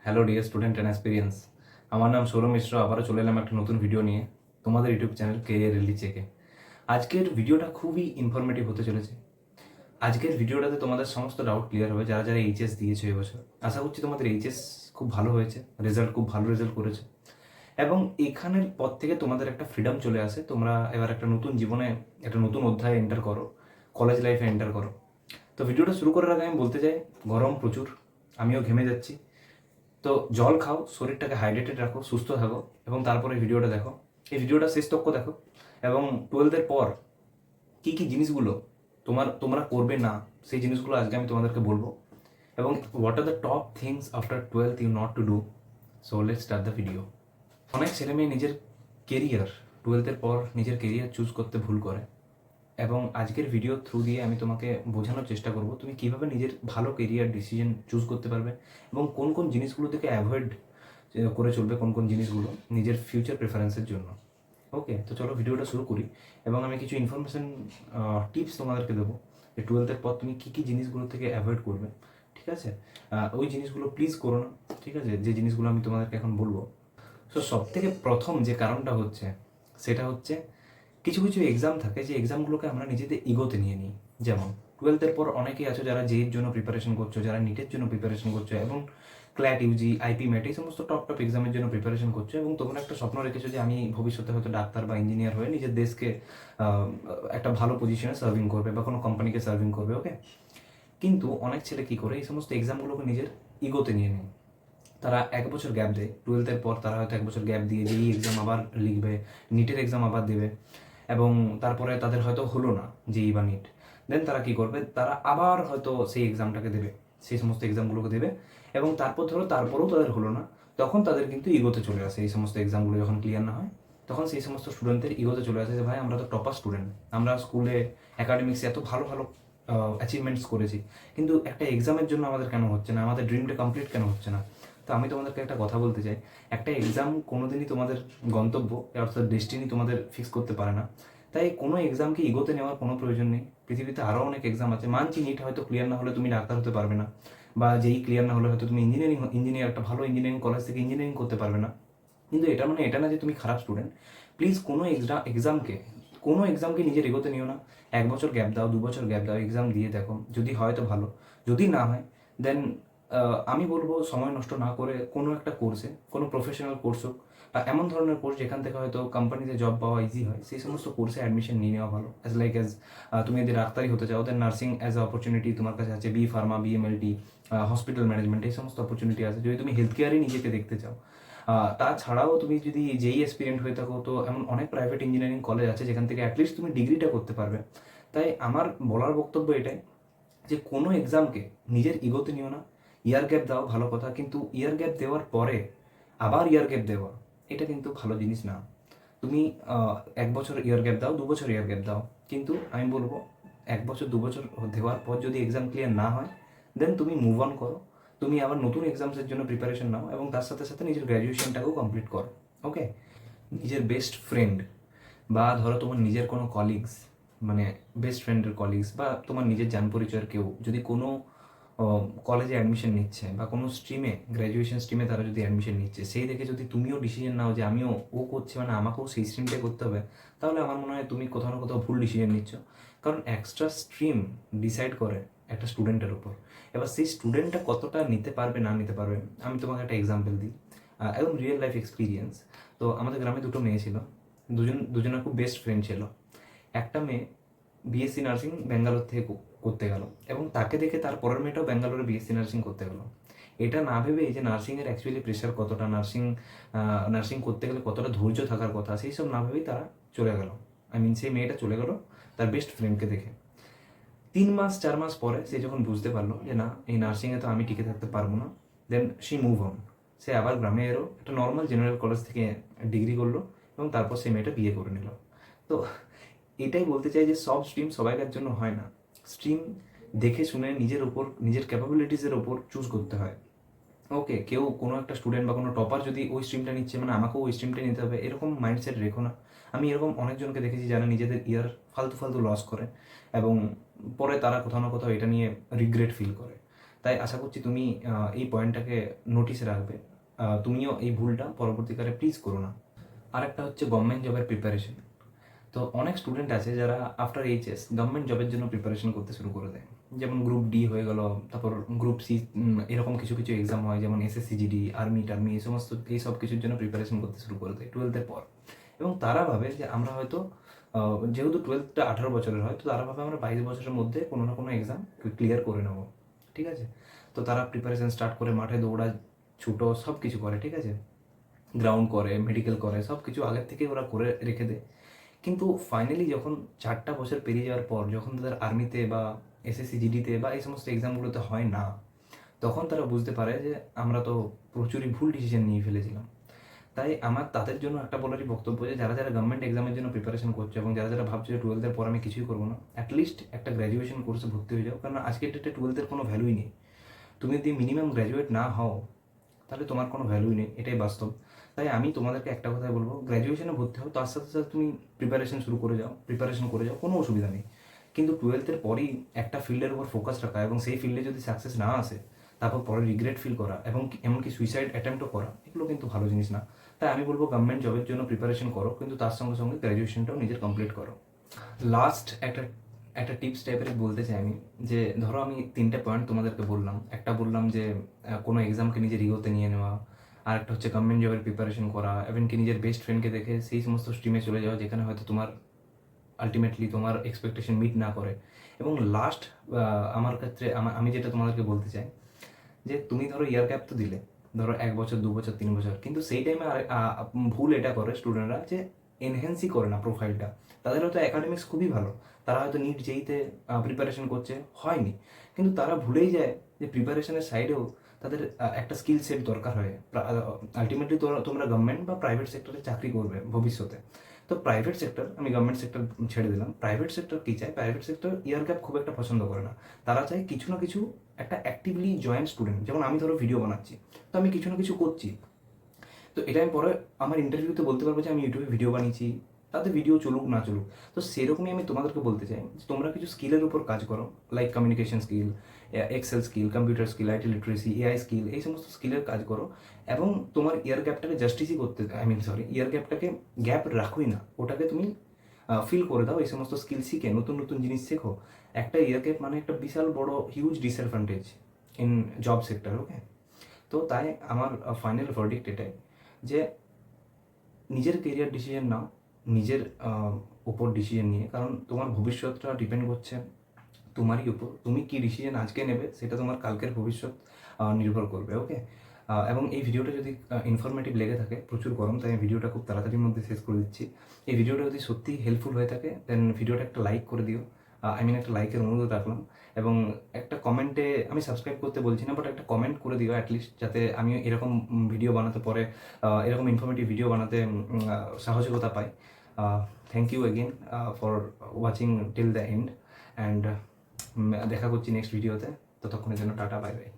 Hello dear student and experience. আমার নাম সৌরভ মিশ্র। আবারও চলে এলাম একটা নতুন ভিডিও নিয়ে তোমাদের ইউটিউব চ্যানেল কেরিয়ার রিলি চেকে। আজকের ভিডিওটা খুবই ইনফরমেটিভ হতে চলেছে। আজকের ভিডিওটাতে তোমাদের সমস্ত ডাউট ক্লিয়ার হবে যারা যারা এইচএস দিয়েছো এবছর। আশা করছি তোমাদের এইচএস খুব ভালো হয়েছে, রেজাল্ট খুব ভালো রেজাল্ট করেছে এবং এখানের পর থেকে তোমাদের একটা ফ্রিডম চলে আসে। তোমরা এবার একটা নতুন জীবনে একটা নতুন অধ্যায়ে এন্টার করো, কলেজ লাইফে এন্টার করো। তো ভিডিওটা শুরু করার আগে আমি বলতে চাই, গরম প্রচুর, আমিও ঘেমে যাচ্ছি। তো জল খাও, শরীরটাকে হাইড্রেটেড রাখো, সুস্থ থাকো এবং তারপরে ভিডিওটা দেখো। এই ভিডিওটা শেষ তক্ক দেখো এবং টুয়েলথের পর কী কী জিনিসগুলো তোমরা করবে না, সেই জিনিসগুলো আজকে আমি তোমাদেরকে বলবো এবং what are the top things after twelfth you not to do. So let's start the video. অনেক ছেলেমেয়ে নিজের কেরিয়ার টুয়েলথের পর নিজের কেরিয়ার চুজ করতে ভুল করে এবং আজকের ভিডিও থ্রু দিয়ে আমি তোমাকে বোঝানোর চেষ্টা করব তুমি কীভাবে নিজের ভালো কেরিয়ার ডিসিশন চুজ করতে পারবে এবং কোন কোন জিনিসগুলো থেকে অ্যাভয়েড করে চলবে, কোন কোন জিনিসগুলো নিজের ফিউচার প্রেফারেন্সের জন্য। ওকে, তো চলো ভিডিওটা শুরু করি এবং আমি কিছু ইনফরমেশন টিপস তোমাদেরকে দেবো যে টুয়েলথের পর তুমি কী কী জিনিসগুলো থেকে অ্যাভয়েড করবে। ঠিক আছে, ওই জিনিসগুলো প্লিজ করো না। ঠিক আছে, যে জিনিসগুলো আমি তোমাদেরকে এখন বলবো। সো সব থেকে প্রথম যে কারণটা হচ্ছে সেটা হচ্ছে কিছু কিছু এক্সাম থাকে যে এক্সামগুলোকে আমরা নিজেদের ইগোতে নিয়ে নিই। যেমন টুয়েলথের পর অনেকেই আছো যারা জেইর জন্য প্রিপারেশন করছো, যারা নিটের জন্য প্রিপারেশন করছো এবং ক্ল্যাট ইউজি, আইপি ম্যাট, এই সমস্ত টপ টপ এক্সামের জন্য প্রিপারেশন করছো এবং তোমরা একটা স্বপ্ন রেখেছো যে আমি ভবিষ্যতে হয়তো ডাক্তার বা ইঞ্জিনিয়ার হয়ে নিজের দেশকে একটা ভালো পজিশনে সার্ভিং করবে বা কোনো কোম্পানিকে সার্ভিং করবে। ওকে, কিন্তু অনেক ছেলে কী করে এই সমস্ত এক্সামগুলোকে নিজের ইগোতে নিয়ে নেয়। তারা এক বছর গ্যাপ দেয় টুয়েলথের পর, তারা হয়তো এক বছর গ্যাপ দিয়ে যেই এক্সাম আবার লিখবে, নিটের এক্সাম আবার দেবে এবং তারপরে তাদের হয়তো হলো না যেই বা নিট। দেন তারা কী করবে, তারা আবার হয়তো সেই এক্সামটাকে দেবে, সেই সমস্ত এক্সামগুলোকে দেবে এবং তারপর ধরো তারপরেও তাদের হলো না, তখন তাদের কিন্তু ইগোতে চলে আসে। এই সমস্ত এক্সামগুলো যখন ক্লিয়ার না হয় তখন সেই সমস্ত স্টুডেন্টদের ইগোতে চলে আসে যে ভাই আমরা তো টপার স্টুডেন্ট, আমরা স্কুলে অ্যাকাডেমিক্সে এত ভালো ভালো অ্যাচিভমেন্টস করেছি, কিন্তু একটা এক্সামের জন্য আমাদের কেন হচ্ছে না, আমাদের ড্রিমটা কমপ্লিট কেন হচ্ছে না। তো আমি তোমাদেরকে একটা কথা বলতে চাই, একটা এক্সাম কোনোদিনই তোমাদের গন্তব্য অর্থাৎ ডেস্টিনি তোমাদের ফিক্স করতে পারে না। তাই কোনো এক্সামকে ইগোতে নেওয়ার কোনো প্রয়োজন নেই। পৃথিবীতে আরও অনেক এক্সাম আছে। মানছি নিট হয়তো ক্লিয়ার না হলে তুমি ডাক্তার হতে পারবে না, বা যেই ক্লিয়ার না হলে হয়তো তুমি ইঞ্জিনিয়ার একটা ভালো ইঞ্জিনিয়ারিং কলেজ থেকে ইঞ্জিনিয়ারিং করতে পারবে না, কিন্তু এটা মানে এটা না যে তুমি খারাপ স্টুডেন্ট। প্লিজ কোনো এক্সামকে নিজের এগোতে নিও না। এক বছর গ্যাপ দাও, 2 বছর গ্যাপ দাও, এক্সাম দিয়ে দেখো, যদি হয় তো ভালো, যদি না হয় দেন আমি বলবো সময় নষ্ট না করে কোনো একটা কোর্সে, কোনো প্রফেশনাল কোর্স হোক বা এমন ধরনের কোর্স যেখান থেকে হয়তো কোম্পানিতে জব পাওয়া ইজি হয়, সেই সমস্ত কোর্সে অ্যাডমিশন নিয়ে নেওয়া ভালো। তুমি যদি ডাক্তারি হতে চাও then nursing as a opportunity তোমার কাছে আছে, B Pharma, BMLT, hospital management, এই সমস্ত অপরচুনিটি আছে যদি তুমি হেলথ কেয়ারে নিজেকে দেখতে চাও। তাছাড়াও তুমি যদি যেই এক্সপিরিয়েন্ট হয়ে থাকো তো এমন অনেক প্রাইভেট ইঞ্জিনিয়ারিং কলেজ আছে যেখান থেকে অ্যাটলিস্ট তুমি ডিগ্রিটা করতে পারবে। তাই আমার বলার বক্তব্য এটাই যে কোনো এক্সামকে নিজের ইগোতে নিও না। ইয়ার গ্যাপ দাও ভালো কথা, কিন্তু ইয়ার গ্যাপ দেওয়ার পরে আবার ইয়ার গ্যাপ দেওয়া এটা কিন্তু ভালো জিনিস না। তুমি 1 বছর ইয়ার গ্যাপ দাও, 2 বছর ইয়ার গ্যাপ দাও, কিন্তু আমি বলবো 1 বছর 2 বছর দেওয়ার পর যদি এক্সাম ক্লিয়ার না হয় দেন তুমি মুভ অন করো, তুমি আবার নতুন এক্সামসের জন্য প্রিপারেশন নাও এবং তার সাথে সাথে নিজের গ্র্যাজুয়েশনটাকেও কমপ্লিট করো। ওকে, নিজের বেস্ট ফ্রেন্ড বা ধরো তোমার নিজের কোনো কলিগস, মানে বেস্ট ফ্রেন্ডের কলিগস বা তোমার নিজের জান পরিচয়ের কেউ যদি কোনো কলেজে অ্যাডমিশন নিচ্ছে বা কোনো স্ট্রিমে, গ্র্যাজুয়েশন স্ট্রিমে তারা যদি অ্যাডমিশন নিচ্ছে, সেই দেখে যদি তুমিও ডিসিশন নাও যে আমিও ও করছে মানে আমাকেও সেই স্ট্রিমটাই করতে হবে, তাহলে আমার মনে হয় তুমি কোথাও না কোথাও ভুল ডিসিশন নিচ্ছ। কারণ এক্সট্রা স্ট্রিম ডিসাইড করে একটা স্টুডেন্টের উপর। এবার সেই স্টুডেন্টটা কতটা নিতে পারবে না নিতে পারবে, আমি তোমাকে একটা এক্সাম্পল দিই, একদম রিয়েল লাইফ এক্সপিরিয়েন্স। তো আমাদের গ্রামে দুটো মেয়ে ছিল, দুজনের খুব বেস্ট ফ্রেন্ড ছিল। একটা মেয়ে বিএসসি নার্সিং ব্যাঙ্গালোর থেকে করতে গেল এবং তাকে দেখে তার পরের মেয়েটাও ব্যাঙ্গালোরে বিএসসি নার্সিং করতে গেল। এটা না ভেবে যে নার্সিংয়ের অ্যাকচুয়ালি প্রেশার কতটা, নার্সিং করতে গেলে কতটা ধৈর্য থাকার কথা, সেই সব না ভেবেই তারা চলে গেল। সেই মেয়েটা চলে গেল তার বেস্ট ফ্রেন্ডকে দেখে। 3 মাস 4 মাস পরে সে যখন বুঝতে পারলো যে না, এই নার্সিংয়ে তো আমি টিকে থাকতে পারবো না, দেন শি মুভ অন। সে আবার গ্রামে এলো, একটা নর্মাল জেনারেল কলেজ থেকে ডিগ্রি করলো এবং তারপর সে মেয়েটা বিয়ে করে নিল। তো এটাই বলতে চাই যে সব স্ট্রিম সবাইকার জন্য হয় না। স্ট্রিম দেখে শুনে নিজের ওপর, নিজের ক্যাপাবিলিটিসের ওপর চুজ করতে হয়। ওকে, কেউ কোনো একটা স্টুডেন্ট বা কোনো টপার যদি ওই স্ট্রিমটা নিচ্ছে মানে আমাকেও ওই স্ট্রিমটা নিতে হবে, এরকম মাইন্ডসেট রেখো না। আমি এরকম অনেকজনকে দেখেছি যারা নিজেদের ইয়ার ফালতু ফালতু লস করে এবং পরে তারা কোথাও না কোথাও এটা নিয়ে রিগ্রেট ফিল করে। তাই আশা করছি তুমি এই পয়েন্টটাকে নোটিসে রাখবে, তুমিও এই ভুলটা পরবর্তীকালে প্লিজ করো না। আরেকটা হচ্ছে গভর্নমেন্ট জবের প্রিপারেশন। তো অনেক স্টুডেন্ট আছে যারা আফটার এইচএস গভর্নমেন্ট জবের জন্য প্রিপারেশন করতে শুরু করে দেয়, যেমন গ্রুপ ডি হয়ে গেল, তারপর গ্রুপ সি, এরকম কিছু কিছু এক্সাম হয়, যেমন এসএসসি জিডি, আর্মি টার্মি, এই সব কিছুর জন্য প্রিপারেশন করতে শুরু করে দেয় টুয়েলথের পর। এবং তারা ভাবে যে আমরা হয়তো যেহেতু টুয়েলথটা 18 বছরের হয়, তো তারা ভাবে আমরা 22 বছরের মধ্যে কোনো না কোনো এক্সাম ক্লিয়ার করে নেবো, ঠিক আছে। তো তারা প্রিপারেশন স্টার্ট করে, মাঠে দৌড়া, ছুটো, সব কিছু করে, ঠিক আছে, গ্রাউন্ড করে, মেডিকেল করে, সব কিছু আগের থেকে ওরা করে রেখে দেয়। কিন্তু ফাইনালি যখন 4টা বছর পেরিয়ে যাওয়ার পর, যখন তাদের আর্মিতে বা এসএসসি জিডিতে বা এই সমস্ত এক্সামগুলোতে হয় না, তখন তারা বুঝতে পারে যে আমরা তো প্রচুরই ভুল ডিসিশন নিয়ে ফেলেছিলাম। তাই আমার তাদের জন্য একটা বলারই বক্তব্য যে যারা যারা গভর্নমেন্ট এক্সামের জন্য প্রিপারেশন করছে এবং যারা যারা ভাবছে যে টুয়েলথের পর আমি কিছুই করবো না, অ্যাটলিস্ট একটা গ্র্যাজুয়েশন কোর্সে ভর্তি হয়ে যাও, কারণ আজকের ডেটে টুয়েলথের কোনো ভ্যালুই নেই। তুমি যদি মিনিমাম গ্র্যাজুয়েট না হও, তাহলে তোমার কোনো ভ্যালুই নেই, এটাই বাস্তব। তাই আমি তোমাদেরকে একটা কথাই বলবো, গ্র্যাজুয়েশনে ভর্তি হও, তার সাথে সাথে তুমি প্রিপারেশন করে যাও, কোনো অসুবিধা নেই। কিন্তু টুয়েলথের পরই একটা ফিল্ডের উপর ফোকাস রাখা এবং সেই ফিল্ডে যদি সাকসেস না আসে, তারপর পরে রিগ্রেট ফিল করা এবং এমনকি সুইসাইড অ্যাটেম্পটও করা, এগুলো কিন্তু ভালো জিনিস না। তাই আমি বলবো গভর্নমেন্ট জবের জন্য প্রিপারেশন করো, কিন্তু তার সঙ্গে সঙ্গে গ্র্যাজুয়েশনটাও নিজের কমপ্লিট করো। লাস্ট একটা একটা টিপস টাইপের বলতে চাই আমি, যে ধরো আমি 3টে পয়েন্ট তোমাদেরকে বললাম। একটা বললাম যে কোনো এক্সামকে নিজের ইগোতে নিয়ে নেওয়া, আর একটা হচ্ছে গভর্নমেন্ট জবের প্রিপারেশন করা, এমনকি নিজের বেস্ট ফ্রেন্ডকে দেখে সেই সমস্ত স্ট্রিমে চলে যাওয়া যেখানে হয়তো তোমার আলটিমেটলি তোমার এক্সপেকটেশন মিট না করে। এবং লাস্ট আমার ক্ষেত্রে আমি যেটা তোমাদেরকে বলতে চাই, যে তুমি ধরো ইয়ার গ্যাপ তো দিলে, ধরো 1 বছর, 2 বছর, 3 বছর, কিন্তু সেই টাইমে ভুল এটা করে স্টুডেন্টরা যে এনহ্যান্সই করে না প্রোফাইলটা। তাদের হয়তো একাডেমিক্স খুবই ভালো, তারা হয়তো নিট যেইতে প্রিপারেশন করছে, হয়নি, কিন্তু তারা ভুলেই যায় যে প্রিপারেশনের সাইডেও তাদের একটা স্কিল সেট দরকার হয়। আলটিমেটলি তোমরা গভর্নমেন্ট বা প্রাইভেট সেক্টরে চাকরি করবে ভবিষ্যতে। তো প্রাইভেট সেক্টর, আমি গভর্নমেন্ট সেক্টর ছেড়ে দিলাম, প্রাইভেট সেক্টর কী চায়, প্রাইভেট সেক্টর ইয়ার গ্যাপ খুব একটা পছন্দ করে না। তারা চায় কিছু না কিছু একটা অ্যাক্টিভলি জয়েন্ট স্টুডেন্ট। যেমন আমি ধরো ভিডিও বানাচ্ছি, তো আমি কিছু না কিছু করছি, তো এটা আমি পরে আমার ইন্টারভিউতে বলতে পারবো যে আমি ইউটিউবে ভিডিও বানিয়েছি, তাতে ভিডিও চলুক না চলুক। তো সেরকমই আমি তোমাদেরকে বলতে চাই যে তোমরা কিছু স্কিলের উপর কাজ করো, like communication skill, Excel skill, computer skill, IT literacy, AI skill, এই সমস্ত স্কিলের কাজ করো। এবং তোমার ইয়ার গ্যাপটাকে জাস্টিসই করতে, ইয়ার গ্যাপটাকে গ্যাপ রাখোই না, ওটাকে তুমি ফিল করে দাও, এই সমস্ত স্কিল শিখে নতুন নতুন জিনিস শেখো। একটা ইয়ার গ্যাপ মানে একটা বিশাল বড় huge disadvantage in job sector, okay. তো তাই আমার ফাইনাল ভার্ডিক্ট এটাই যে নিজের কেরিয়ার ডিসিশন নাও, নিজের উপর ডিসিশন নিয়ে, কারণ তোমার ভবিষ্যৎটা ডিপেন্ড করছে তোমারই উপর। তুমি কি ডিসিশন আজকে নেবে সেটা তোমার কালকের ভবিষ্যৎ নির্ভর করবে, ওকে। এবং এই ভিডিওটা যদি ইনফরমেটিভ লেগে থাকে, প্রচুর গরম তাই আমি ভিডিওটা খুব তাড়াতাড়ির মধ্যে শেষ করে দিচ্ছি। এই ভিডিওটা যদি সত্যি হেল্পফুল হয়ে থাকে দেন ভিডিওটা একটা লাইক করে দিও, একটা লাইকের অনুরোধ রাখলাম। এবং একটা কমেন্টে, আমি সাবস্ক্রাইব করতে বলছি না, বাট একটা কমেন্ট করে দিও অ্যাটলিস্ট, যাতে আমি এরকম ভিডিও বানাতে পরে, এরকম ইনফরমেটিভ ভিডিও বানাতে সাহসিকতা পাই। Thank you again for watching till the end, and দেখা করছি নেক্সট ভিডিওতে। ততক্ষণের জন্য টাটা, বাই বাই।